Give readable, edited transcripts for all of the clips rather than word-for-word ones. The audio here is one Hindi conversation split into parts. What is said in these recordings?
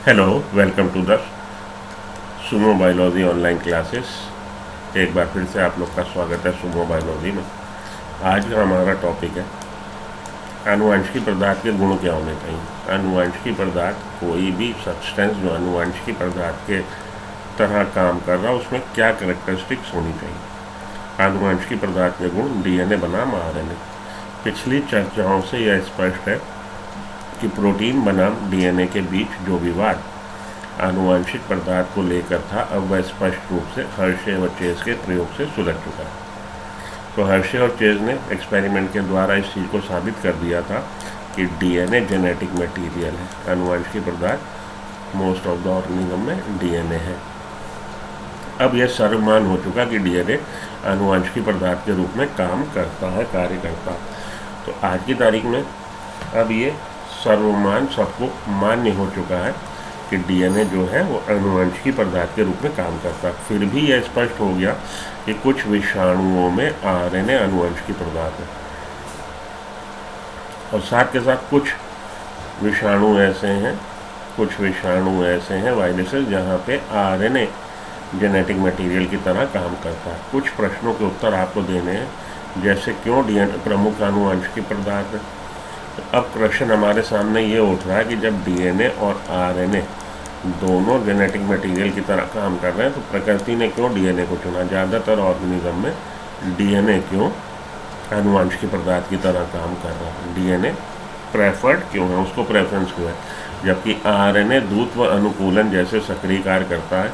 Hello, welcome to the Sumo biology online classes. एक बार फिर से आप लोग का स्वागत है सुमो बायोलॉजी में। आज का हमारा टॉपिक है आनुवंशिकी पदार्थ के गुण क्या होने चाहिए। आनुवंशिकी पदार्थ कोई भी सब्सटेंस जो आनुवंशिकी पदार्थ के तरह काम कर रहा है उसमें क्या कैरेक्टरिस्टिक्स होनी चाहिए। आनुवंशिकी पदार्थ के गुण डीएनए बनाम आरएनए। पिछली चर्चाओं से यह स्पष्ट है कि प्रोटीन बनाम डीएनए के बीच जो विवाद आनुवंशिक पदार्थ को लेकर था, अब वह स्पष्ट रूप से हर्शे और चेज के प्रयोग से सुलझ चुका है। तो हर्शे और चेज ने एक्सपेरिमेंट के द्वारा इस चीज़ को साबित कर दिया था कि डीएनए जेनेटिक मटेरियल है। आनुवंशिक पदार्थ मोस्ट ऑफ द ऑर्गेनिज्म में डीएनए है। अब यह सर्वमान्य हो चुका कि डीएनए आनुवंशिक पदार्थ के रूप में काम करता है, कार्य करता है। तो आज की तारीख में अब ये सर्वमान्य सबको मान्य हो चुका है कि डीएनए जो है वो आनुवंशिकी पदार्थ के रूप में काम करता है। फिर भी यह स्पष्ट हो गया कि कुछ विषाणुओं में आरएनए आनुवंशिकी पदार्थ है, और साथ के साथ कुछ विषाणु ऐसे हैं वायरसेस जहाँ पे आरएनए जेनेटिक मटेरियल की तरह काम करता है। कुछ प्रश्नों के उत्तर आपको देने हैं, जैसे क्यों डीएनए प्रमुख आनुवंशिकी पदार्थ है। तो अब प्रश्न हमारे सामने ये उठ रहा है कि जब डीएनए और आरएनए दोनों जेनेटिक मटेरियल की तरह काम कर रहे हैं तो प्रकृति ने क्यों डीएनए को चुना। ज़्यादातर ऑर्गेनिज्म में डीएनए क्यों आनुवंशिकी पदार्थ की तरह काम कर रहा है। डीएनए प्रेफर्ड क्यों है, उसको प्रेफरेंस क्यों है, जबकि आरएनए दूत व अनुकूलन जैसे सक्रिय कार्य करता है।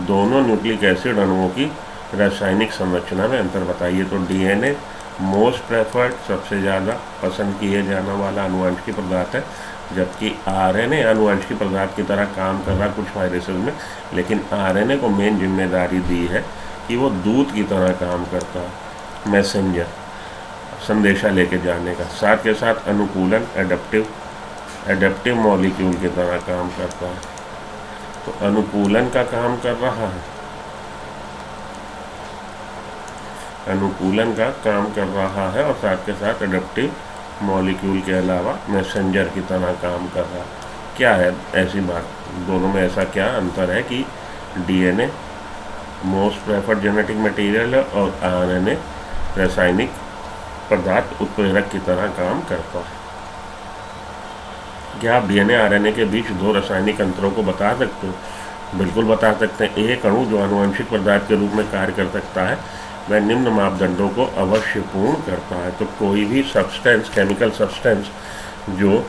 दोनों न्यूक्लिक एसिड अणुओं की रासायनिक संरचना में अंतर बताइए। तो डीएनए मोस्ट प्रेफर्ड, सबसे ज़्यादा पसंद किए जाने वाला आनुवंशिकी पदार्थ है, जबकि आरएनए आनुवंशिकी पदार्थ की तरह काम कर रहा कुछ वायरसेस में, लेकिन आरएनए को मेन जिम्मेदारी दी है कि वो दूत की तरह काम करता है, मैसेंजर, संदेशा लेके जाने का। साथ के साथ अनुकूलन एडेप्टिव मॉलिक्यूल की तरह काम करता है। तो अनुकूलन का काम कर रहा है, अनुकूलन का काम कर रहा है, और साथ के साथ एडेप्टिव मॉलिक्यूल के अलावा मैसेंजर की तरह काम कर रहा है। क्या है ऐसी बात, दोनों में ऐसा क्या अंतर है कि DNA most preferred genetic material है और आरएनए रासायनिक पदार्थ उत्प्रेरक की तरह काम करता है। क्या आप डीएनए आरएनए के बीच दो रासायनिक अंतरों को बता सकते हो? बिल्कुल बता सकते हैं। एक अणु जो आनुवंशिक पदार्थ के रूप में कार्य कर सकता है वह निम्न मापदंडों को अवश्य पूर्ण करता है। तो कोई भी सब्सटेंस, केमिकल सब्सटेंस जो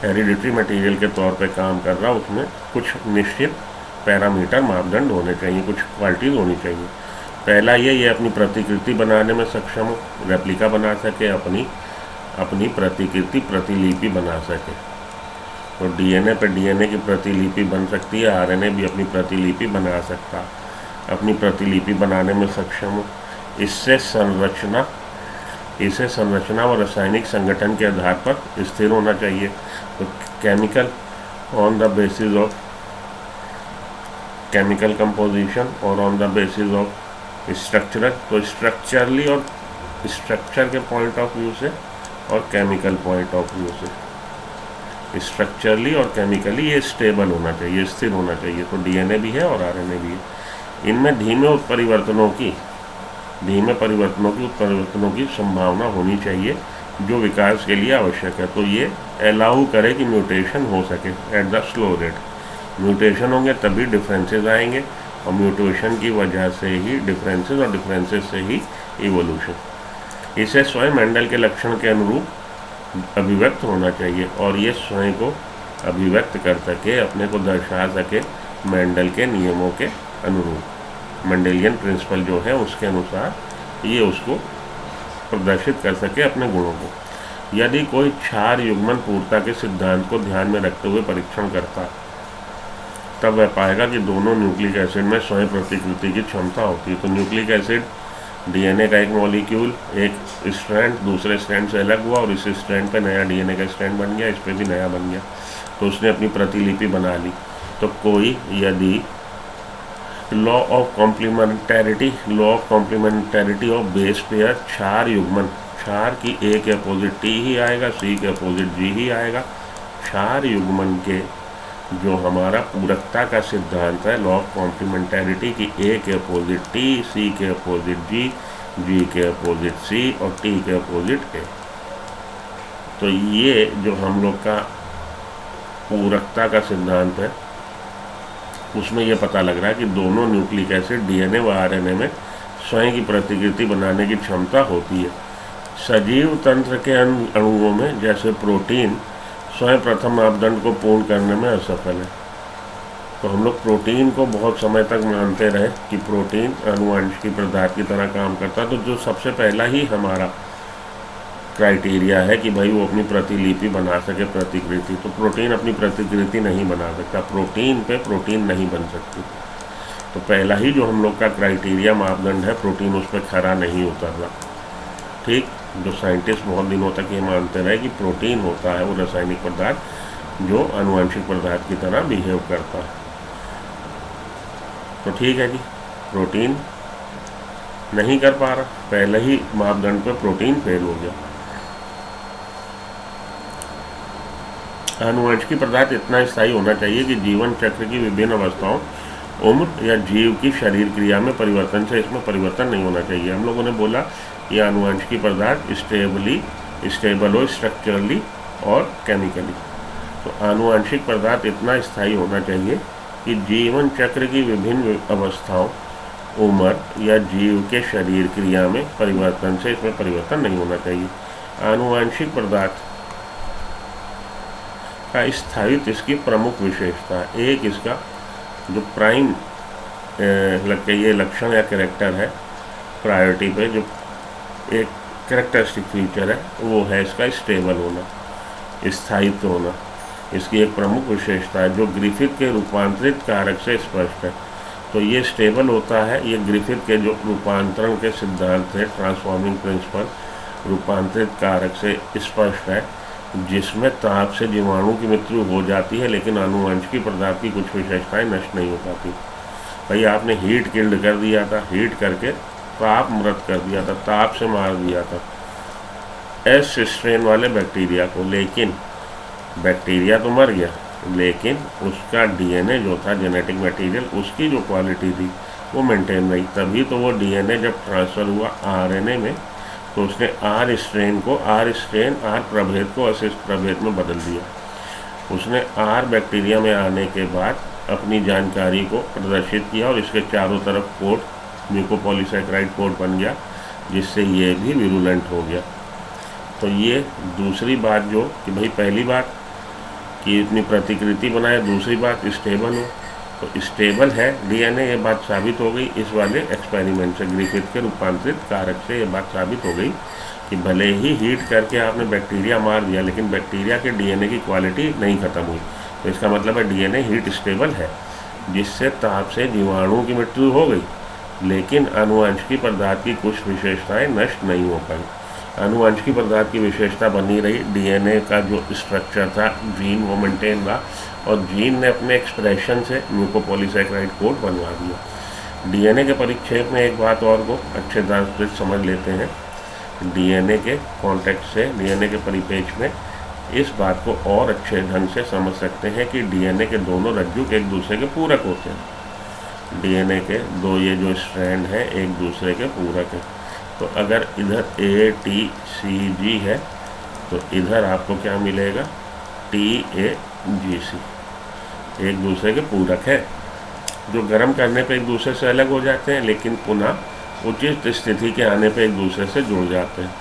हेरिडिटरी मटेरियल के तौर पे काम कर रहा है, उसमें कुछ निश्चित पैरामीटर, मापदंड होने चाहिए, कुछ क्वालिटीज़ होनी चाहिए। पहला ये अपनी प्रतिकृति बनाने में सक्षम हो, रेप्लिका बना सके, अपनी प्रतिकृति, प्रतिलिपि बना सके। तो डीएनए पे डीएनए की प्रतिलिपि बन सकती है, आरएनए भी अपनी प्रतिलिपि बना सकता है, अपनी प्रतिलिपि बनाने में सक्षम हो। इसे संरचना और रासायनिक संगठन के आधार पर स्थिर होना चाहिए। तो chemical on the basis of chemical composition और on the basis of structural, तो स्ट्रक्चरली और स्ट्रक्चर के पॉइंट ऑफ व्यू से और केमिकल पॉइंट ऑफ व्यू से, स्ट्रक्चरली और केमिकली ये स्टेबल होना चाहिए, स्थिर होना चाहिए। तो डीएनए भी है और आरएनए भी है। इनमें धीमे उत्परिवर्तनों की संभावना होनी चाहिए जो विकास के लिए आवश्यक है। तो ये अलाउ करे कि म्यूटेशन हो सके at the slow rate. Mutation होंगे तभी डिफरेंसेस आएंगे, और म्यूटेशन की वजह से ही डिफरेंसेस, और डिफरेंसेस से ही इवोल्यूशन। इसे स्वयं मेंडल के लक्षण के अनुरूप अभिव्यक्त होना चाहिए, और ये स्वयं को अभिव्यक्त कर सके, अपने को दर्शा सके मेंडल के नियमों के अनुरूप। मेंडेलियन प्रिंसिपल जो है उसके अनुसार ये उसको प्रदर्शित कर सके अपने गुणों को। यदि कोई क्षार युग्मन पूर्णता के सिद्धांत को ध्यान में रखते हुए परीक्षण करता, तब वह पाएगा कि दोनों न्यूक्लिक एसिड में स्वयं प्रतिकृति की क्षमता होती है। तो न्यूक्लिक एसिड डीएनए का एक मॉलिक्यूल, एक स्ट्रैंड दूसरे स्ट्रैंड से अलग हुआ, और इस स्ट्रैंड पे नया डीएनए का स्ट्रैंड बन गया, इस पे भी नया बन गया, तो उसने अपनी प्रतिलिपि बना ली। तो कोई यदि law of complementarity of base pair क्षार युग्मन, क्षार की ए के अपोजिट टी ही आएगा, सी के अपोजिट जी ही आएगा। क्षार युग्मन के जो हमारा पूरकता का सिद्धांत है, लॉ ऑफ कॉम्प्लीमेंटैरिटी की ए के अपोजिट टी, सी के अपोजिट जी, जी के अपोजिट सी और टी के अपोजिट ए। तो ये जो हम लोग का पूरकता का सिद्धांत है, उसमें यह पता लग रहा है कि दोनों न्यूक्लिक एसिड डीएनए व आरएनए में स्वयं की प्रतिकृति बनाने की क्षमता होती है। सजीव तंत्र के अणुओं में जैसे प्रोटीन स्वयं प्रथम मापदंड को पूर्ण करने में असफल है। तो हम लोग प्रोटीन को बहुत समय तक मानते रहे कि प्रोटीन आनुवंशिकी पदार्थ की तरह काम करता है। तो जो सबसे पहला ही हमारा क्राइटेरिया है कि भाई वो अपनी प्रतिलिपि बना सके, प्रतिकृति, तो प्रोटीन अपनी प्रतिकृति नहीं बना सकता, प्रोटीन पे प्रोटीन नहीं बन सकती। तो पहला ही जो हम लोग का क्राइटेरिया मापदंड है, प्रोटीन उस पर खरा नहीं उतरना। ठीक, जो साइंटिस्ट बहुत दिनों तक ये मानते रहे कि प्रोटीन होता है वो रासायनिक पदार्थ जो आनुवंशिक पदार्थ की तरह बिहेव करता है। तो ठीक है जी, प्रोटीन नहीं कर पा रहा, पहले ही मापदंड पे प्रोटीन फेल हो गया। आनुवंशिकी पदार्थ इतना स्थायी होना चाहिए कि जीवन चक्र की विभिन्न अवस्थाओं, उम्र या जीव की शरीर क्रिया में परिवर्तन से इसमें परिवर्तन नहीं होना चाहिए। हम लोगों ने बोला कि आनुवंशिकी पदार्थ स्टेबल हो स्ट्रक्चरली और केमिकली। तो आनुवंशिक पदार्थ इतना स्थायी होना चाहिए कि जीवन चक्र की विभिन्न अवस्थाओं, उम्र या जीव के शरीर क्रिया में परिवर्तन से इसमें परिवर्तन नहीं होना चाहिए। आनुवंशिक पदार्थ का स्थायित्व इसकी प्रमुख विशेषता है। एक इसका जो प्राइम ये लक्षण या कैरेक्टर है, प्रायोरिटी पे जो एक कैरेक्टरिस्टिक फीचर है, वो है इसका स्टेबल होना, स्थायित्व होना। इसकी एक प्रमुख विशेषता है जो ग्रिफिथ के रूपांतरित कारक से स्पष्ट है। तो ये स्टेबल होता है, ये ग्रिफिथ के जो रूपांतरण के सिद्धांत है, ट्रांसफॉर्मिंग प्रिंसिपल, रूपांतरित कारक से स्पष्ट है, जिसमें ताप से जीवाणु की मृत्यु हो जाती है लेकिन आनुवंशिकी पदार्थ की कुछ विशेषताएं नष्ट नहीं हो पाती। भाई आपने हीट किल्ड कर दिया था, हीट करके ताप मृत कर दिया था, ताप से मार दिया था एस स्ट्रेन वाले बैक्टीरिया को, लेकिन बैक्टीरिया तो मर गया, लेकिन उसका डीएनए जो था, जेनेटिक मटेरियल, उसकी जो क्वालिटी थी वो मेंटेन रही। तभी तो वो डीएनए जब ट्रांसफ़र हुआ आरएनए में, तो उसने आर प्रभेद को असिस्ट प्रभेद में बदल दिया। उसने आर बैक्टीरिया में आने के बाद अपनी जानकारी को प्रदर्शित किया और इसके चारों तरफ कोट, म्यूकोपॉलीसैकेराइड कोट बन गया, जिससे ये भी विरुलेंट हो गया। तो ये दूसरी बात जो कि भाई पहली बात कि इतनी प्रतिकृति बनाए, दूसरी बात स्टेबल हो। तो स्टेबल है डीएनए, ये बात साबित हो गई इस वाले एक्सपेरिमेंट से, ग्रिफिथ के रूपांतरित कारक से ये बात साबित हो गई कि भले ही हीट करके आपने बैक्टीरिया मार दिया लेकिन बैक्टीरिया के डीएनए की क्वालिटी नहीं ख़त्म हुई। तो इसका मतलब है डीएनए हीट स्टेबल है, जिससे ताप से जीवाणु की मृत्यु हो गई, लेकिन आनुवंशिकी पदार्थ की कुछ विशेषताएं नष्ट नहीं हो पाई। आनुवंशिकी पदार्थ की विशेषता बनी रही, डीएनए का जो स्ट्रक्चर था, जीन, वो मेंटेन रहा और जीन ने अपने एक्सप्रेशन से म्यूकोपॉलीसैकेराइड कोड बनवा दिया। डीएनए के परिक्षेप में एक बात और को अच्छे तरह से समझ लेते हैं, डीएनए के कॉन्टेक्स्ट से, डीएनए के परिपेक्ष में इस बात को और अच्छे ढंग से समझ सकते हैं कि डीएनए के दोनों रज्जु एक दूसरे के पूरक होते हैं। डीएनए के दो ये जो स्ट्रैंड है एक दूसरे के पूरक है। तो अगर इधर ATCG है तो इधर आपको क्या मिलेगा, TAGC, एक दूसरे के पूरक है, जो गर्म करने पे एक दूसरे से अलग हो जाते हैं लेकिन पुनः उचित स्थिति के आने पे एक दूसरे से जुड़ जाते हैं।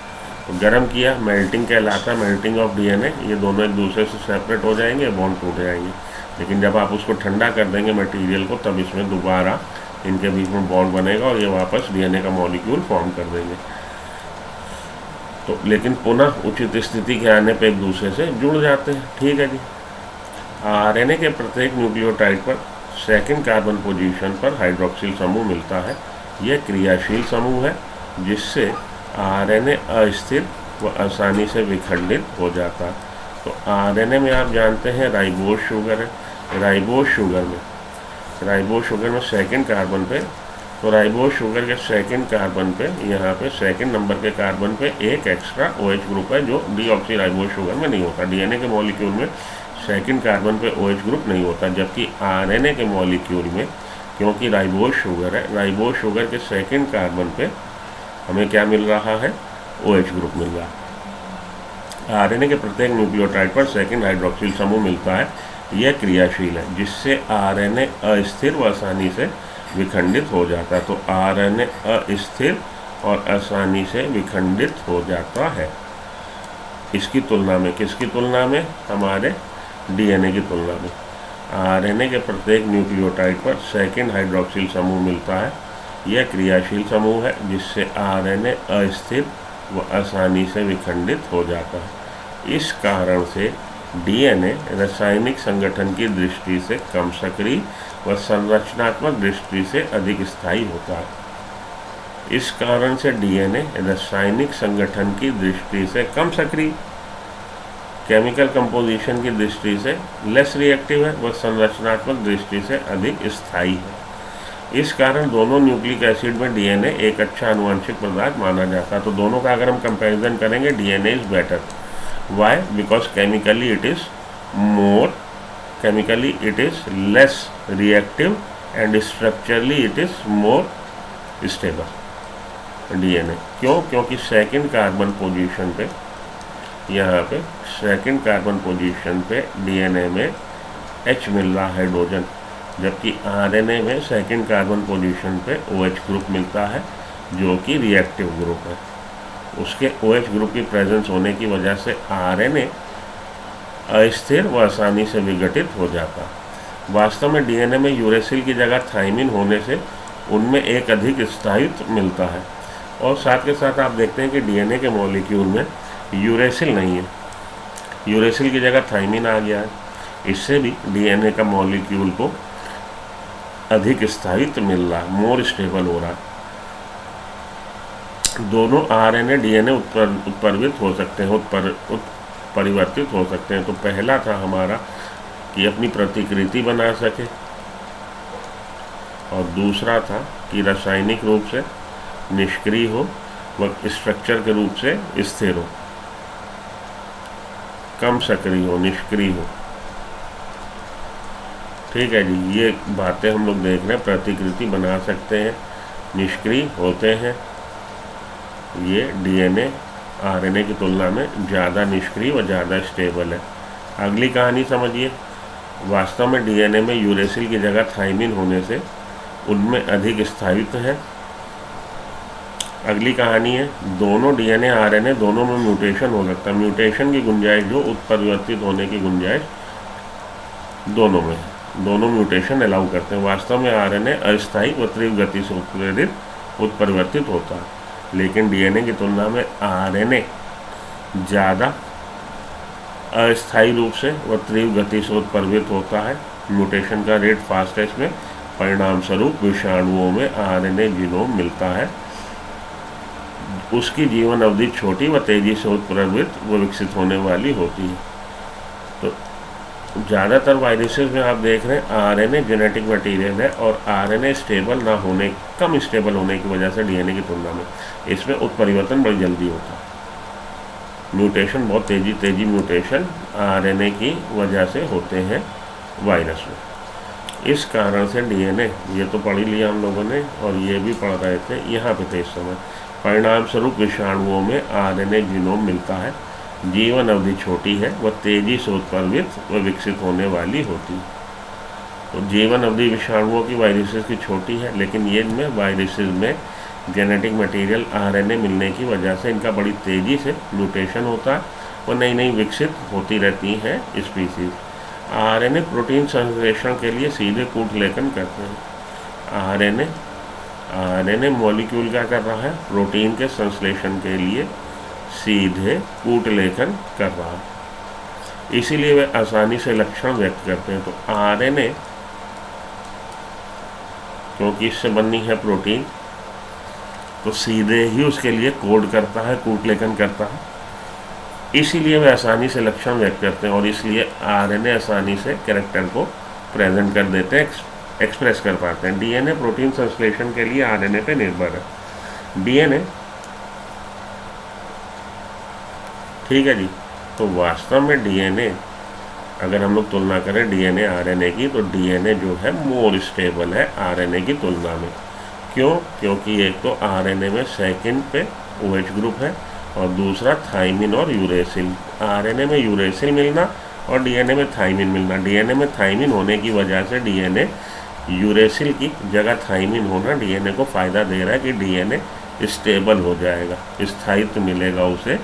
तो गर्म किया, मेल्टिंग कहलाता, मेल्टिंग ऑफ डीएनए, ये दोनों एक दूसरे से सेपरेट हो जाएंगे, बॉन्ड टूट जाएंगे। लेकिन जब आप उसको ठंडा कर देंगे मटेरियल को, तब इसमें दोबारा इनके बीच में बॉन्ड बनेगा और ये वापस डीएनए का मॉलिक्यूल फॉर्म कर देंगे। तो लेकिन पुनः उचित स्थिति के आने पे एक दूसरे से जुड़ जाते हैं। ठीक है जी। आरएनए के प्रत्येक न्यूक्लियोटाइड पर सेकंड कार्बन पोजीशन पर हाइड्रोक्सिल समूह मिलता है। यह क्रियाशील समूह है जिससे आरएनए अस्थिर व आसानी से विखंडित हो जाता है। तो आरएनए में आप जानते हैं राइबोज शुगर है, राइबोज शुगर में सेकंड कार्बन पे, तो राइबोज शुगर के सेकंड कार्बन पे, यहाँ पे सेकंड नंबर के कार्बन पे एक एक्स्ट्रा OH ग्रुप है जो डीऑक्सी राइबोज शुगर में नहीं होता। डीएनए के मॉलिक्यूल में सेकंड कार्बन पे OH ग्रुप नहीं होता, जबकि RNA के मॉलिक्यूल में क्योंकि राइबोज शुगर है, राइबोज शुगर के सेकंड कार्बन पे हमें क्या मिल रहा है, OH ग्रुप मिल रहा है। RNA के प्रत्येक न्यूक्लियोटाइड पर सेकंड हाइड्रोक्सिल समूह मिलता है। यह क्रियाशील है जिससे RNA अस्थिर व आसानी से विखंडित हो जाता है। तो RNA अस्थिर और आसानी से विखंडित हो जाता है। इसकी तुलना में, किसकी तुलना में, हमारे DNA की तुलना में। RNA के प्रत्येक न्यूक्लियोटाइड पर सेकंड हाइड्रोक्सिल समूह मिलता है। यह क्रियाशील समूह है जिससे RNA अस्थिर व आसानी से विखंडित हो जाता है। इस कारण से DNA रासायनिक संगठन की दृष्टि से कम सक्रिय व संरचनात्मक दृष्टि से अधिक स्थायी होता है। इस कारण से DNA रासायनिक संगठन की दृष्टि से कम सक्रिय, केमिकल कंपोजिशन की दृष्टि से लेस रिएक्टिव है व संरचनात्मक दृष्टि से अधिक स्थायी है। इस कारण दोनों न्यूक्लिक एसिड में DNA एक अच्छा आनुवंशिक पदार्थ माना जाता है। तो दोनों का अगर हम कंपैरिजन करेंगे, DNA is better. Why? Because chemically it is less reactive and structurally it is more stable, DNA। क्यों? क्योंकि सेकंड कार्बन पोजीशन पे, यहाँ पे सेकंड कार्बन पोजीशन पे DNA में H मिल रहा है हाइड्रोजन, जबकि RNA में सेकंड कार्बन पोजीशन पे OH ग्रुप मिलता है जो कि रिएक्टिव ग्रुप है। उसके OH ग्रुप की प्रेजेंस होने की वजह से RNA अस्थिर व आसानी से विघटित हो जाता है। वास्तव में DNA में यूरेसिल की जगह थाइमिन होने से उनमें एक अधिक स्थायित्व मिलता है। और साथ के साथ आप देखते हैं कि DNA के मॉलिक्यूल में यूरेसिल नहीं है, यूरेसिल की जगह थाइमिन आ गया है। इससे भी DNA का मॉलिक्यूल को अधिक स्थायित्व मिल रहा है, मोर स्टेबल हो रहा है। दोनों RNA DNA उत्परिवर्तित हो सकते हैं, परिवर्तित हो सकते हैं। तो पहला था हमारा कि अपनी प्रतिकृति बना सके, और दूसरा था कि रासायनिक रूप से निष्क्रिय हो व स्ट्रक्चर के रूप से स्थिर हो, कम सक्रिय हो, निष्क्रिय हो। ठीक है जी, ये बातें हम लोग देख रहे हैं। प्रतिकृति बना सकते हैं, निष्क्रिय होते हैं। ये DNA RNA की तुलना में ज़्यादा निष्क्रिय व ज़्यादा स्टेबल है। अगली कहानी समझिए। वास्तव में DNA में यूरेसिल की जगह थाइमिन होने से उनमें अधिक स्थायित्व है। अगली कहानी है, दोनों DNA RNA दोनों में म्यूटेशन हो सकता है। म्यूटेशन की गुंजाइश, जो उत्परिवर्तित होने की गुंजाइश दोनों में है, दोनों म्यूटेशन अलाउ करते हैं। वास्तव में RNA अस्थायी व तीव्र गति से उत्परिवर्तित होता है, लेकिन DNA की तुलना में RNA ज़्यादा अस्थायी रूप से व तीव्र गति से उत्परिवर्तित होता है। म्यूटेशन का रेट फास्ट है इसमें। परिणाम स्वरूप विषाणुओं में RNA जीनोम मिलता है। उसकी जीवन अवधि छोटी व तेज़ी से उत्परिवर्तित व विकसित होने वाली होती है। तो ज़्यादातर वायरसेस में आप देख रहे हैं RNA जेनेटिक मटेरियल है, और RNA स्टेबल ना होने, कम स्टेबल होने की वजह से DNA की तुलना में इसमें उत्परिवर्तन बड़ी जल्दी होता है। म्यूटेशन बहुत तेज़ी म्यूटेशन RNA की वजह से होते हैं वायरस में। इस कारण से DNA, ये तो पढ़ ही लिया हम लोगों ने, और ये भी पढ़ रहे थे यहाँ पे थे इस समय। परिणाम स्वरूप विषाणुओं में RNA जीनोम मिलता है। जीवन अवधि छोटी है, वह तेज़ी से उत्परिवर्तित व विकसित होने वाली होती है। तो जीवन अवधि विषाणुओं की, वायरसेस की छोटी है, लेकिन ये इनमें वायरसेस में जेनेटिक मटेरियल RNA मिलने की वजह से इनका बड़ी तेज़ी से म्यूटेशन होता है और नई नई विकसित होती रहती हैं स्पीसीज। RNA प्रोटीन संश्लेषण के लिए सीधे कूट लेखन करते हैं। RNA मॉलिक्यूल क्या कर रहा है, प्रोटीन के संश्लेषण के लिए सीधे कूट लेखन कर रहा है, इसीलिए वे आसानी से लक्षण व्यक्त करते हैं। तो RNA क्योंकि इससे बननी है प्रोटीन, तो सीधे ही उसके लिए कोड करता है, कूट लेखन करता है, इसीलिए वे आसानी से लक्षण व्यक्त करते हैं। और इसलिए RNA आसानी से कैरेक्टर को प्रेजेंट कर देते हैं, एक्सप्रेस कर पाते हैं। DNA प्रोटीन संश्लेषण के लिए RNA पे निर्भर है। DNA, ठीक है जी। तो वास्तव में DNA अगर हम लोग तुलना करें डीएनए आरएनए की, तो डीएनए जो है मोर स्टेबल है आरएनए की तुलना में। क्यों? क्योंकि एक तो आरएनए में सेकंड पे OH ग्रुप है और दूसरा थाइमिन और यूरेसिल। आरएनए में यूरेसिल मिलना और डीएनए में थाइमिन मिलना। डीएनए में थाइमिन होने की वजह से डीएनए यूरेसिल की जगह थाइमिन होना डीएनए को फ़ायदा दे रहा है कि डीएनए स्टेबल हो जाएगा, स्थायित्व मिलेगा उसे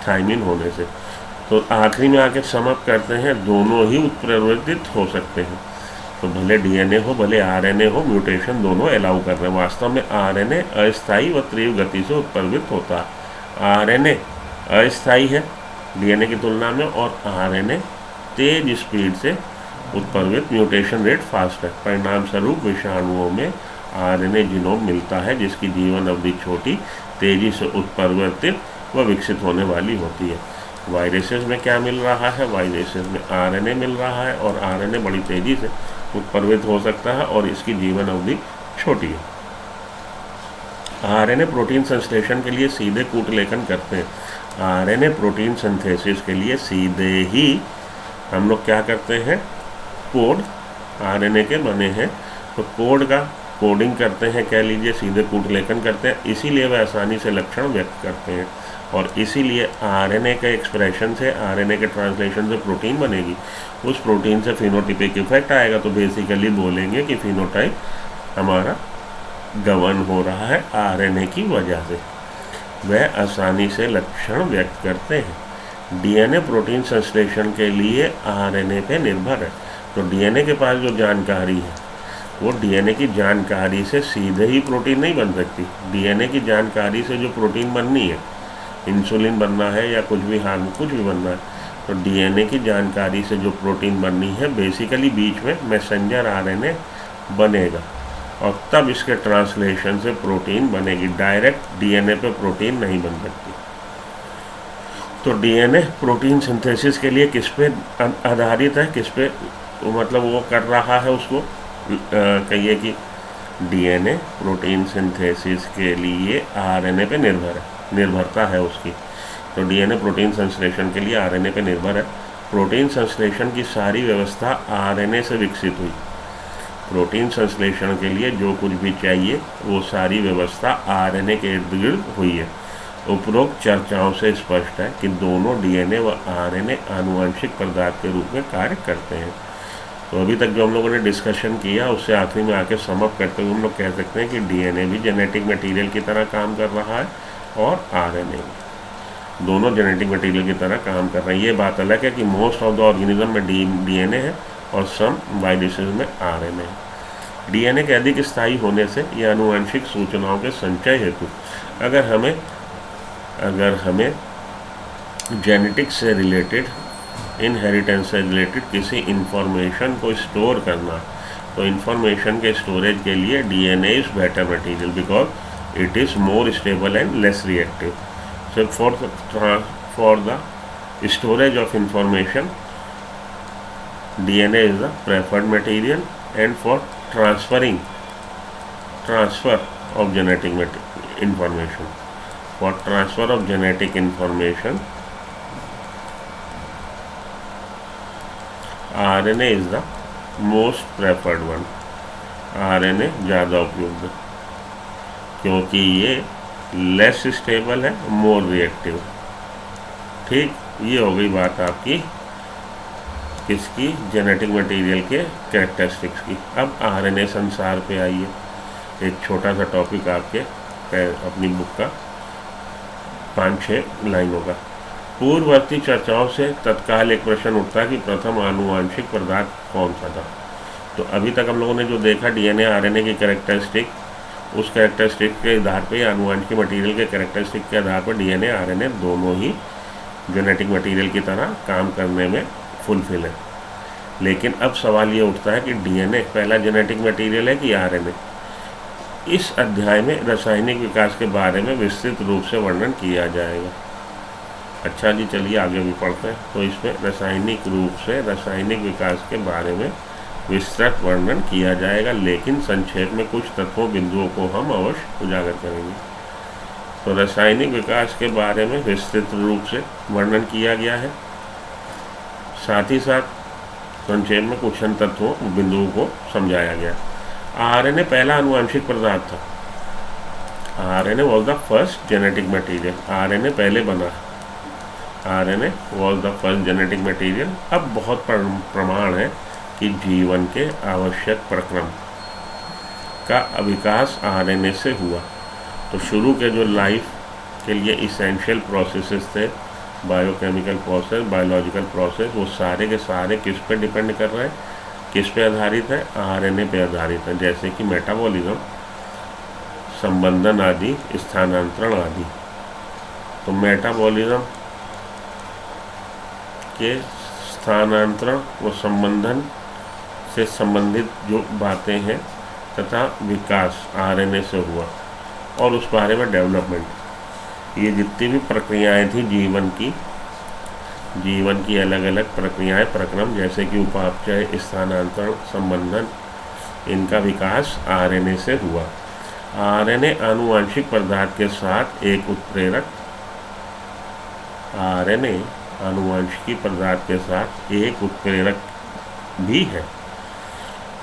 थाइमिन होने से। तो आखिरी में आके समअप करते हैं, दोनों ही उत्परिवर्तित हो सकते हैं। तो भले डीएनए हो भले आरएनए हो, म्यूटेशन दोनों अलाउ कर रहे हैं। वास्तव में आरएनए अस्थायी व तीव्र गति से उत्परिवर्तित होता है। आरएनए अस्थायी है डीएनए की तुलना में और आरएनए तेज स्पीड से उत्परिवर्तित, म्यूटेशन रेट फास्ट है। परिणाम स्वरूप विषाणुओं में आरएनए जीनोम मिलता है जिसकी जीवन अवधि छोटी, तेजी से उत्परिवर्तित व विकसित होने वाली होती है। वायरसेस में क्या मिल रहा है? वायरसेस में आरएनए मिल रहा है और आरएनए बड़ी तेज़ी से उत्परिवर्तित हो सकता है और इसकी जीवन अवधि छोटी है। आरएनए प्रोटीन संश्लेषण के लिए सीधे कूट लेखन करते हैं। आरएनए प्रोटीन सिंथेसिस के लिए सीधे ही हम लोग क्या करते हैं? कोड आरएनए के बने हैं तो कोड का कोडिंग करते हैं, कह लीजिए सीधे कूट लेखन करते हैं। इसीलिए वे आसानी से लक्षण व्यक्त करते हैं और इसीलिए आरएनए के एक्सप्रेशन से, आरएनए के ट्रांसलेशन से प्रोटीन बनेगी। उस प्रोटीन से फिनोटाइपिक इफेक्ट आएगा तो बेसिकली बोलेंगे कि फिनोटाइप हमारा गवर्न हो रहा है आरएनए की वजह से। वह आसानी से लक्षण व्यक्त करते हैं। डीएनए प्रोटीन संश्लेषण के लिए आरएनए पे निर्भर है। तो डीएनए के पास जो जानकारी है वो डीएनए की जानकारी से सीधे ही प्रोटीन नहीं बन सकती। डीएनए की जानकारी से जो प्रोटीन बननी है, इंसुलिन बनना है या कुछ भी कुछ भी बनना है, तो डीएनए की जानकारी से जो प्रोटीन बननी है बेसिकली बीच में मैसेंजर आरएनए बनेगा और तब इसके ट्रांसलेशन से प्रोटीन बनेगी। डायरेक्ट डीएनए पे प्रोटीन नहीं बन सकती। तो डीएनए प्रोटीन सिंथेसिस के लिए किस पे आधारित है, किस पे मतलब वो कर रहा है, उसको कहिए कि डीएनए प्रोटीन सिंथेसिस के लिए आरएनए पे निर्भरता है उसकी। तो डीएनए प्रोटीन संश्लेषण के लिए आरएनए पे निर्भर है। प्रोटीन संश्लेषण की सारी व्यवस्था आरएनए से विकसित हुई। प्रोटीन संश्लेषण के लिए जो कुछ भी चाहिए वो सारी व्यवस्था आरएनए के इर्द गिर्द हुई है। उपरोक्त चर्चाओं से स्पष्ट है कि दोनों डीएनए व आरएनए आनुवंशिक पदार्थ के रूप में कार्य करते हैं। तो अभी तक जो हम लोगों ने डिस्कशन किया उससे आखिरी में आके समअप करते हुए हम लोग कह सकते हैं कि डीएनए भी जेनेटिक मटेरियल की तरह काम कर रहा है और आरएनए भी, दोनों जेनेटिक मटेरियल की तरह काम कर रहे हैं। ये बात अलग है कि मोस्ट ऑफ द ऑर्गेनिज्म में डीएनए है और सम वायरसेस में आरएनए है। डीएनए के अधिक स्थायी होने से यह आनुवंशिक सूचनाओं के संचय हेतु अगर हमें जेनेटिक्स से रिलेटेड, इनहेरिटेंस से रिलेटेड किसी इंफॉर्मेशन को स्टोर करना, तो इंफॉर्मेशन के स्टोरेज के लिए DNA is better material because it is more stable and less reactive. So for the storage of information DNA is the preferred material and for transfer of genetic information. For transfer of genetic information, RNA is the most preferred one. RNA ज़्यादा उपयुक्त क्योंकि ये लेस स्टेबल है, मोर रिएक्टिव। ठीक, ये हो गई बात आपकी किसकी? जेनेटिक मटेरियल के कैरेक्टरिस्टिक्स की। अब आरएनए संसार पे आइए, एक छोटा सा टॉपिक आपके अपनी बुक का 5-6 लाइनों का। पूर्ववर्ती चर्चाओं से तत्काल एक प्रश्न उठता है कि प्रथम आनुवांशिक पदार्थ कौन सा था। तो अभी तक हम लोगों ने जो देखा डीएनए आरएनए की कैरेक्टरिस्टिक, उस कैरेक्टरिस्टिक के आधार पे, आनुवांशिक मटेरियल के कैरेक्टरिस्टिक के आधार पर डीएनए आरएनए दोनों ही जेनेटिक मटेरियल की तरह काम करने में फुलफिल है। लेकिन अब सवाल ये उठता है कि डीएनए पहला जेनेटिक मटेरियल है कि आरएनए। इस अध्याय में रासायनिक विकास के बारे में विस्तृत रूप से वर्णन किया जाएगा। अच्छा जी, चलिए आगे भी पढ़ते हैं। तो इसमें रासायनिक रूप से रासायनिक विकास के बारे में विस्तृत वर्णन किया जाएगा, लेकिन संक्षेप में कुछ तत्वों बिंदुओं को हम अवश्य उजागर करेंगे। तो रासायनिक विकास के बारे में विस्तृत रूप से वर्णन किया गया है। साथ ही साथ संक्षेप में कुछ अन्य तत्वों बिंदुओं को समझाया गया। आरएनए पहला आनुवंशिक पदार्थ था। RNA was the first genetic material. RNA पहले बना। RNA was the first genetic material. अब बहुत प्रमाण है कि जीवन के आवश्यक प्रक्रम का विकास आरएनए से हुआ। तो शुरू के जो लाइफ के लिए इसेंशियल प्रोसेसेस थे, बायोकेमिकल प्रोसेस, बायोलॉजिकल प्रोसेस, वो सारे के सारे किस पे डिपेंड कर रहे हैं, किस पे आधारित है, आरएनए पे आधारित है। जैसे कि मेटाबॉलिज्म, संबंधन आदि, स्थानांतरण आदि। तो मेटाबॉलिज्म के स्थानांतरण व संबंधन से संबंधित जो बातें हैं तथा विकास आरएनए से हुआ, और उस बारे में डेवलपमेंट, ये जितनी भी प्रक्रियाएं थी जीवन की अलग अलग प्रक्रियाएं, प्रक्रम, जैसे कि उपापचय, स्थानांतरण, संबंधन, इनका विकास आरएनए से हुआ। आरएनए आनुवांशिक पदार्थ के साथ एक उत्प्रेरक, आरएनए आनुवांशिकी पदार्थ के साथ एक उत्प्रेरक भी है।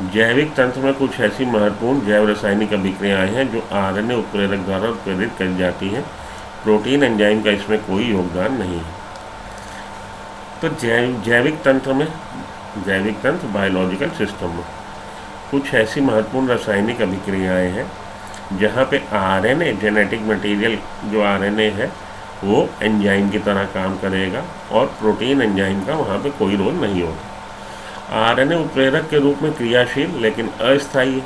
जैविक तंत्र में कुछ ऐसी महत्वपूर्ण जैव रासायनिक अभिक्रियाएं हैं जो आरएनए उत्प्रेरक द्वारा उत्प्रेरित कर जाती हैं। प्रोटीन एंजाइम का इसमें कोई योगदान नहीं है। तो जैविक तंत्र बायोलॉजिकल सिस्टम में कुछ ऐसी महत्वपूर्ण रासायनिक अभिक्रियाएं हैं जहाँ पे आरएनए जेनेटिक मटेरियल जो आरएनए है वो एंजाइम की तरह काम करेगा और प्रोटीन एंजाइम का वहाँ पे कोई रोल नहीं होगा। आरएनए उत्प्रेरक के रूप में क्रियाशील लेकिन अस्थायी है।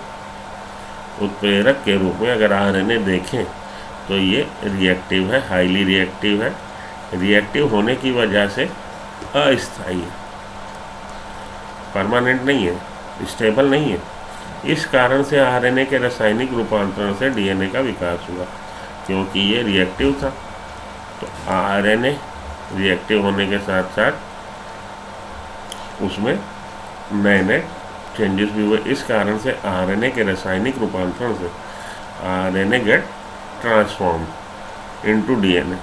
उत्प्रेरक के रूप में अगर आरएनए देखें तो ये रिएक्टिव है, हाईली रिएक्टिव है। रिएक्टिव होने की वजह से अस्थायी है, परमानेंट नहीं है, स्टेबल नहीं है। इस कारण से आरएनए के रासायनिक रूपांतरण से डीएनए का विकास हुआ। क्योंकि ये रिएक्टिव था तो आरएनए रिएक्टिव होने के साथ साथ उसमें नए नए चेंजेस भी हुए। इस कारण से आरएनए के रासायनिक रूपांतरण से RNA get transform into DNA,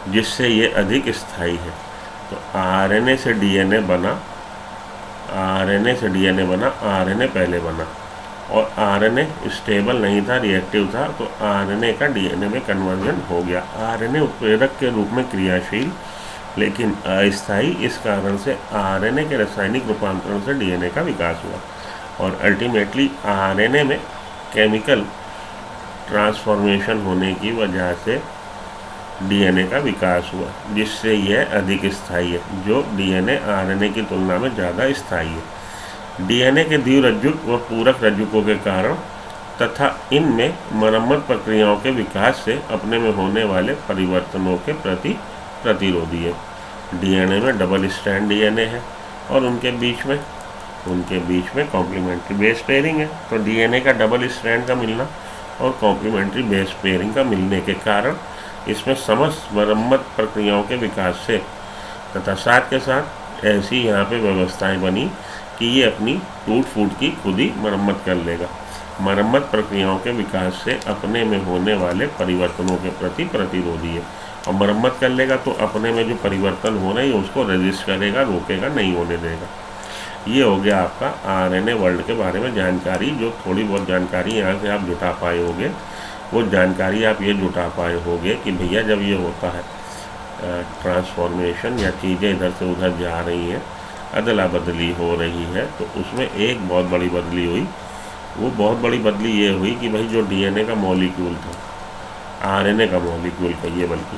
जिससे ये अधिक स्थायी है। तो आरएनए से डीएनए बना, आरएनए पहले बना, और आरएनए स्टेबल नहीं था, रिएक्टिव था, तो आरएनए का डीएनए में कन्वर्जन हो गया। आरएनए उत्प्रेरक के रूप में क्रियाशील लेकिन अस्थायी, इस कारण से आरएनए के रासायनिक रूपांतरण से डीएनए का विकास हुआ और अल्टीमेटली आरएनए में केमिकल ट्रांसफॉर्मेशन होने की वजह से डीएनए का विकास हुआ, जिससे यह अधिक स्थायी है, जो डीएनए आरएनए की तुलना में ज़्यादा स्थायी है। डीएनए के द्विरज्जुक व पूरक रज्जुकों के कारण तथा इनमें मरम्मत प्रक्रियाओं के विकास से अपने में होने वाले परिवर्तनों के प्रति प्रतिरोधी है। डीएनए में डबल स्ट्रैंड डीएनए है और उनके बीच में कॉम्प्लीमेंट्री बेस पेयरिंग है। तो डीएनए का डबल स्ट्रैंड का मिलना और कॉम्प्लीमेंट्री बेस पेयरिंग का मिलने के कारण इसमें समस्त मरम्मत प्रक्रियाओं के विकास से तथा साथ के साथ ऐसी यहाँ पे व्यवस्थाएं बनी कि ये अपनी टूट फूट की खुद ही मरम्मत कर लेगा। मरम्मत प्रक्रियाओं के विकास से अपने में होने वाले परिवर्तनों के प्रति प्रतिरोधी है, और मरम्मत कर लेगा तो अपने में जो परिवर्तन हो रहे हैं उसको रेजिस्ट करेगा, रोकेगा, नहीं होने देगा। ये हो गया आपका आरएनए वर्ल्ड के बारे में जानकारी। जो थोड़ी बहुत जानकारी यहाँ से आप जुटा पाए होंगे, वो जानकारी आप ये जुटा पाए होंगे कि भैया जब ये होता है ट्रांसफॉर्मेशन या चीज़ें इधर से उधर जा रही हैं, अदला बदली हो रही है, तो उसमें एक बहुत बड़ी बदली हुई। वो बहुत बड़ी बदली ये हुई कि भाई जो डीएनए का मॉलिक्यूल था, आरएनए का मॉलिक्यूल कहिए, बल्कि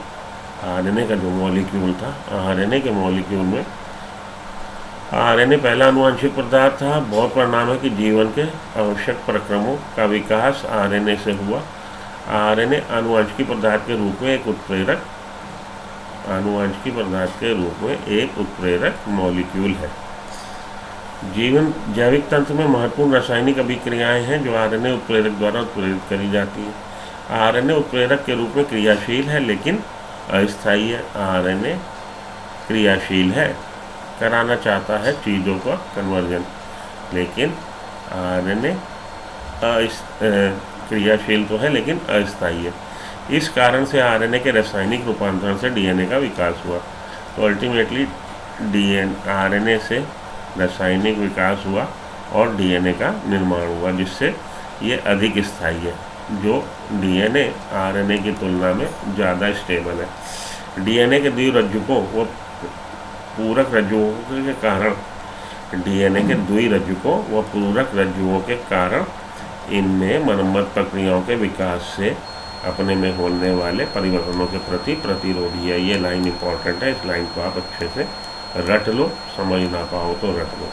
आरएनए का जो मॉलिक्यूल था, आरएनए के मॉलिक्यूल में आरएनए पहला आनुवंशिक पदार्थ था। बहुत परिणाम है कि जीवन के आवश्यक प्रक्रमों का विकास आरएनए से हुआ। आरएनए आनुवंशिकी पदार्थ के रूप में एक उत्प्रेरक मॉलिक्यूल है। जैविक तंत्र में महत्वपूर्ण रासायनिक अभिक्रियाएं हैं जो आरएनए उत्प्रेरक द्वारा उत्प्रेरित करी जाती हैं। आरएनए उत्प्रेरक के रूप में क्रियाशील है लेकिन अस्थायी है। आरएनए क्रियाशील है, कराना चाहता है चीज़ों का कन्वर्जन, लेकिन आरएनए क्रियाशील तो है लेकिन अस्थायी है। इस कारण से आरएनए के रासायनिक रूपांतरण से डीएनए का विकास हुआ। तो अल्टीमेटली आरएनए से रासायनिक विकास हुआ और डीएनए का निर्माण हुआ, जिससे ये अधिक स्थायी है। जो डीएनए आरएनए की तुलना में ज़्यादा स्टेबल है। डीएनए के द्विरज्जुकों व पूरक रज्जुओं के कारण डीएनए के द्विरज्जुकों व पूरक रज्जुओं के कारण इनमें मरम्मत प्रक्रियाओं के विकास से अपने में होने वाले परिवर्तनों के प्रति प्रतिरोधी है। ये लाइन इंपॉर्टेंट है, इस लाइन को आप अच्छे से रट लो, समझ ना पाओ तो रट लो।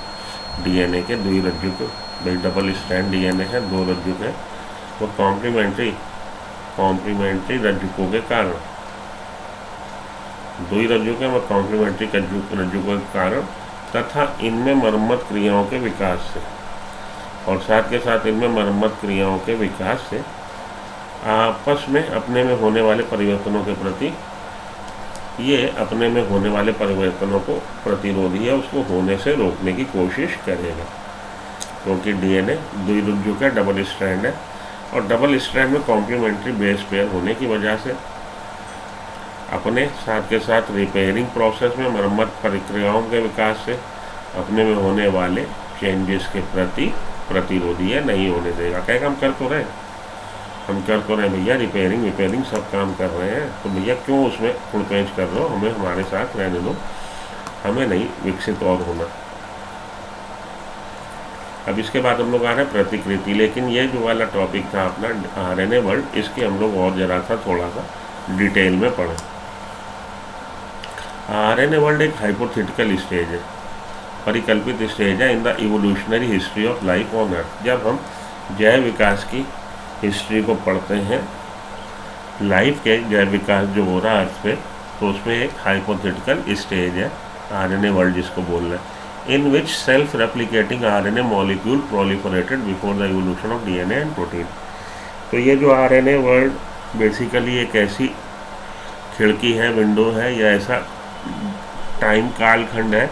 डीएनए के द्विरज्जुक, भाई डबल स्ट्रैंड डीएनए है, 2 रज्जुक है, वो कॉम्प्लीमेंट्री रज्जुकों के कारण, द्विरज्जुक है व कॉम्प्लीमेंट्री रज्जुकों के कारण तथा इनमें मरम्मत क्रियाओं के विकास से, और साथ के साथ इनमें मरम्मत क्रियाओं के विकास से आपस में अपने में होने वाले परिवर्तनों के प्रति, ये अपने में होने वाले परिवर्तनों को प्रतिरोधी है, उसको होने से रोकने की कोशिश करेगा। क्योंकि डीएनए द्विरज्जुक है, डबल स्ट्रैंड है, और डबल स्ट्रैंड में कॉम्प्लीमेंट्री बेस पेयर होने की वजह से अपने साथ के साथ रिपेयरिंग प्रोसेस में मरम्मत प्रक्रियाओं के विकास से अपने में होने वाले चेंजेस के प्रति प्रतिरोधी है, नहीं होने देगा। कहेगा हम कर तो रहे भैया, रिपेयरिंग सब काम कर रहे हैं, तो भैया क्यों उसमें खुड़पेंच कर रहे हो, हमें हमारे साथ रहने दो, हमें नहीं विकसित और होना। अब इसके बाद हम लोग आ रहे हैं प्रतिकृति। लेकिन ये जो वाला टॉपिक था अपना आरएनए वर्ल्ड, इसके हम लोग और जरा सा थोड़ा सा डिटेल में पढ़ें। आरएनए वर्ल्ड एक हाइपोथेटिकल स्टेज है, परिकल्पित स्टेज है in the evolutionary history of life on earth. जब हम जैव विकास की हिस्ट्री को पढ़ते हैं, लाइफ के जैव विकास जो हो रहा है अर्थ पे, तो उसमें एक हाइपोथेटिकल स्टेज है आरएनए वर्ल्ड जिसको बोल रहे हैं, in which self replicating RNA molecule proliferated before the evolution of DNA and protein. तो ये जो आरएनए वर्ल्ड बेसिकली एक ऐसी खिड़की है, विंडो है, या ऐसा टाइम कालखंड है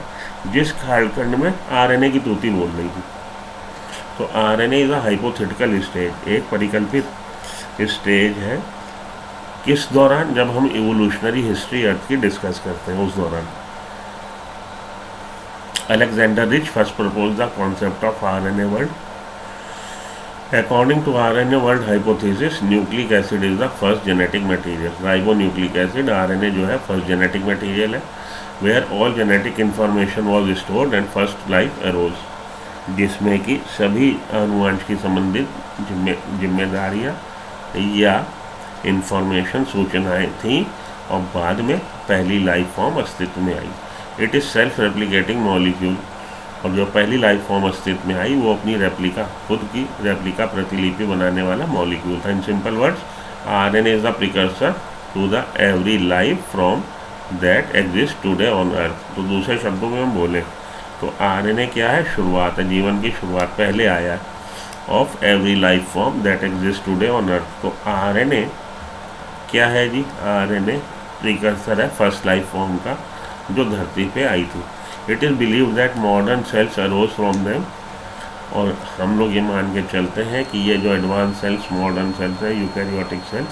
जिस कालखंड में आरएनए की तूती बोल रही थी। तो RNA is a hypothetical stage, एक परिकल्पित स्टेज है। किस दौरान? जब हम इवोल्यूशनरी हिस्ट्री अर्थ की डिस्कस करते हैं, उस दौरान। Alexander Rich first propose the concept of RNA world. According to RNA world hypothesis, nucleic acid is the first genetic material. Ribonucleic acid, RNA जो है फर्स्ट जेनेटिक मटेरियल है, where all genetic information was stored and first life arose, जिसमें कि सभी अनुवांशिक संबंधित जिम्मेदारियाँ या इंफॉर्मेशन सूचनाएं थीं और बाद में पहली लाइफ फॉर्म अस्तित्व में आई। It is self replicating molecule, और जो पहली लाइफ फॉर्म अस्तित्व में आई वो अपनी रेप्लिका, खुद की रेप्लिका प्रतिलिपि बनाने वाला मॉलिक्यूल था। In simple words, RNA is the precursor to the every life form that exist today on earth. तो दूसरे शब्दों में हम बोलें तो आरएनए क्या है? शुरुआत है, जीवन की शुरुआत पहले आया है, of every life form that exist today on earth. तो आरएनए क्या है जी? आरएनए प्रिकर्सर है फर्स्ट लाइफ फॉर्म का, जो धरती पे आई थी। It is believe that modern cells arose from them, और हम लोग ये मान के चलते हैं कि ये जो एडवांस सेल्स, मॉडर्न सेल्स है, यूकैरियोटिक सेल,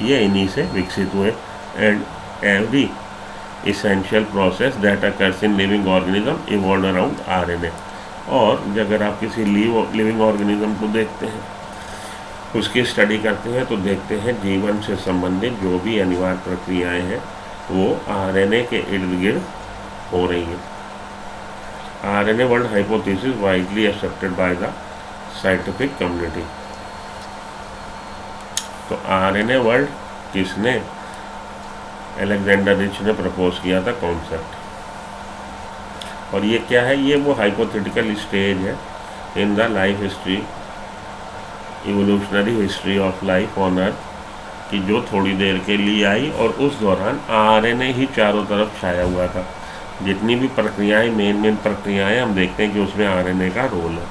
ये इन्हीं से विकसित हुए। And every essential process that occurs in living organism evolved around RNA। और अगर आप किसी लिविंग ऑर्गेनिज्म को देखते हैं, उसकी स्टडी करते हैं, तो देखते हैं जीवन से संबंधित जो भी अनिवार्य प्रक्रियाएं हैं वो आरएनए के इर्द गिर्द हो रही हैं। RNA world hypothesis widely accepted by the scientific community. तो आरएनए वर्ल्ड किसने? अलेक्जेंडर रिच ने प्रपोज किया था कॉन्सेप्ट। और ये क्या है? ये वो हाइपोथेटिकल स्टेज है in the life history, evolutionary history of life on earth, कि जो थोड़ी देर के लिए आई और उस दौरान आरएनए ही चारों तरफ छाया हुआ था। जितनी भी प्रक्रियाएं, मेन प्रक्रियाएं, हम देखते हैं कि उसमें आरएनए का रोल है।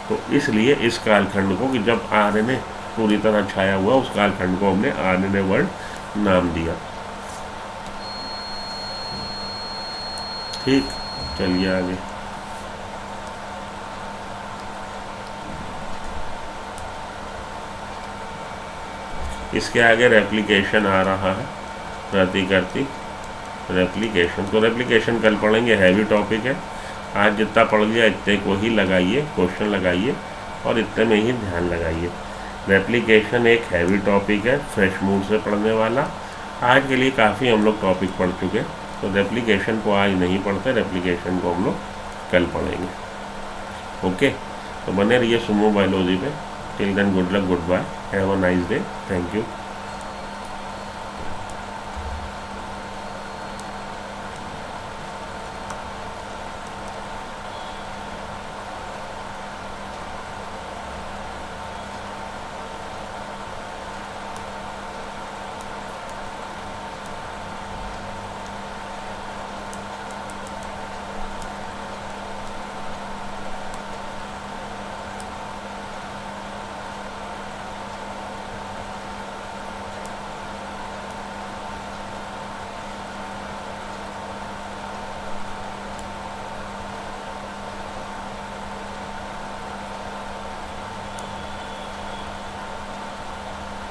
तो इसलिए इस कालखंड को, कि जब आरएनए पूरी तरह छाया हुआ, उस कालखंड को हमने आरएनए वर्ल्ड नाम दिया। ठीक, चलिए आगे। इसके आगे रेप्लिकेशन आ रहा है, प्रतिकृति। रेप्लिकेशन, तो रेप्लिकेशन कल पढ़ेंगे, हैवी टॉपिक है। आज जितना पढ़ लिया इतने को ही लगाइए, क्वेश्चन लगाइए और इतने में ही ध्यान लगाइए। रेप्लिकेशन एक हैवी टॉपिक है, फ्रेश मूड से पढ़ने वाला। आज के लिए काफ़ी हम लोग टॉपिक पढ़ चुके, तो रेप्लिकेशन को आज नहीं पढ़ते, रेप्लिकेशन को हम लोग कल पढ़ेंगे। ओके, तो बने रहिए सुमो बायोलॉजी पे। Till then good luck, good bye, have a nice day, thank you.